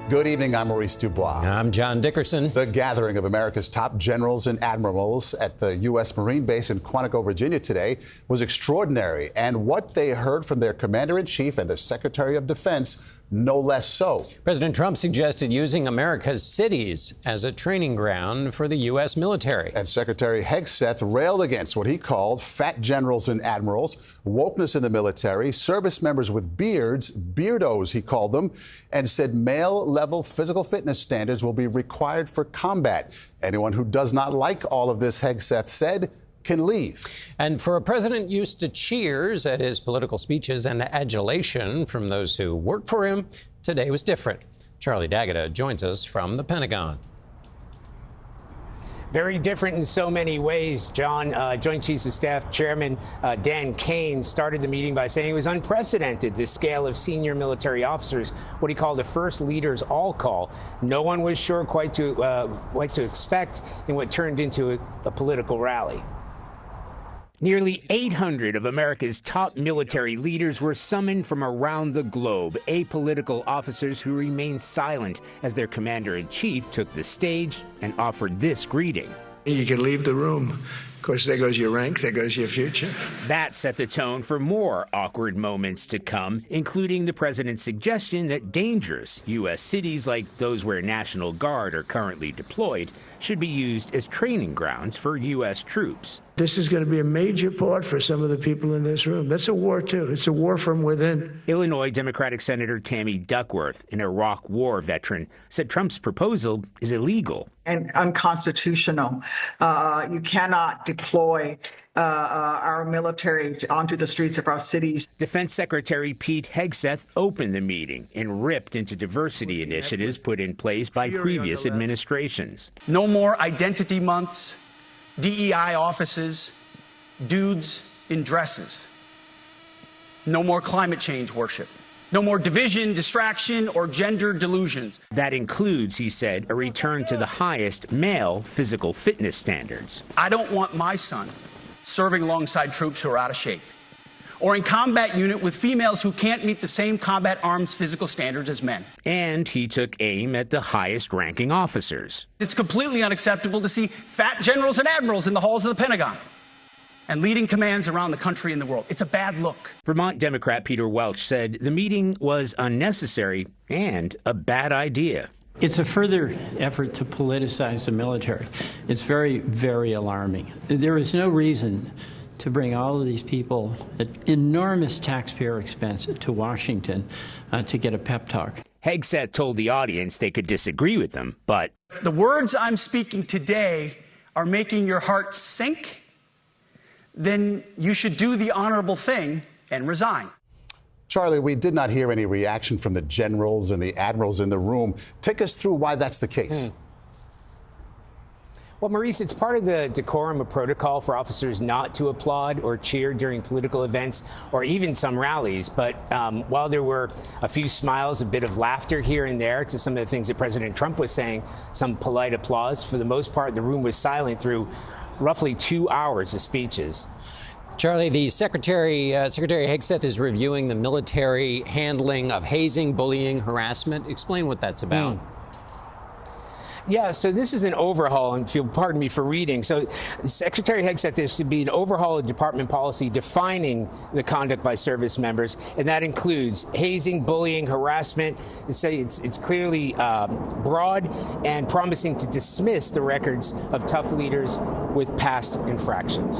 Good evening, I'm Maurice Dubois. I'm John Dickerson. The gathering of America's top generals and admirals at the U.S. Marine Base in Quantico, Virginia today was extraordinary, and what they heard from their commander-in-chief and their Secretary of Defense, no less so. President Trump suggested using America's cities as a training ground for the U.S. military. And Secretary Hegseth railed against what he called fat generals and admirals, wokeness in the military, service members with beards, beardos he called them, and said male-level physical fitness standards will be required for combat. Anyone who does not like all of this, Hegseth said, can leave. And for a president used to cheers at his political speeches and adulation from those who work for him, today was different. Charlie D'Agata joins us from the Pentagon. Very different in so many ways, John. Joint Chiefs of Staff Chairman Dan Kane started the meeting by saying it was unprecedented, the scale of senior military officers, what he called the first leaders all call. No one was sure quite to expect in what turned into a political rally. Nearly 800 of America's top military leaders were summoned from around the globe, apolitical officers who remained silent as their commander-in-chief took the stage and offered this greeting. You can leave the room. Of course, there goes your rank, there goes your future. That set the tone for more awkward moments to come, including the president's suggestion that dangerous U.S. cities like those where National Guard are currently deployed should be used as training grounds for U.S. troops. This is going to be a major part for some of the people in this room. That's a war, too. It's a war from within. Illinois Democratic Senator Tammy Duckworth, an Iraq War veteran, said Trump's proposal is illegal and unconstitutional. You cannot deploy our military onto the streets of our cities. Defense Secretary Pete Hegseth opened the meeting and ripped into diversity initiatives put in place by previous administrations. No more identity months, DEI offices, dudes in dresses. No more climate change worship. No more division, distraction, or gender delusions. That includes, he said, a return to the highest male physical fitness standards. I don't want my son serving alongside troops who are out of shape, or in combat unit with females who can't meet the same combat arms physical standards as men. And he took aim at the highest ranking officers. It's completely unacceptable to see fat generals and admirals in the halls of the Pentagon and leading commands around the country and the world. It's a bad look. Vermont Democrat Peter Welch said the meeting was unnecessary and a bad idea. It's a further effort to politicize the military. It's very, very alarming. There is no reason to bring all of these people at enormous taxpayer expense to Washington to get a pep talk. Hegseth told the audience they could disagree with him, but the words I'm speaking today are making your heart sink, then you should do the honorable thing and resign. Charlie, we did not hear any reaction from the generals and the admirals in the room. Take us through why that's the case. Well, Maurice, it's part of the decorum of protocol for officers not to applaud or cheer during political events or even some rallies. But while there were a few smiles, a bit of laughter here and there to some of the things that President Trump was saying, some polite applause, for the most part, the room was silent through roughly 2 hours of speeches. Charlie, the Secretary Hegseth is reviewing the military handling of hazing, bullying, harassment. Explain what that's about. Yeah, so this is an overhaul, and pardon me for reading. So Secretary Hegseth, there should be an overhaul of department policy defining the conduct by service members, and that includes hazing, bullying, harassment. It's clearly broad and promising to dismiss the records of tough leaders with past infractions.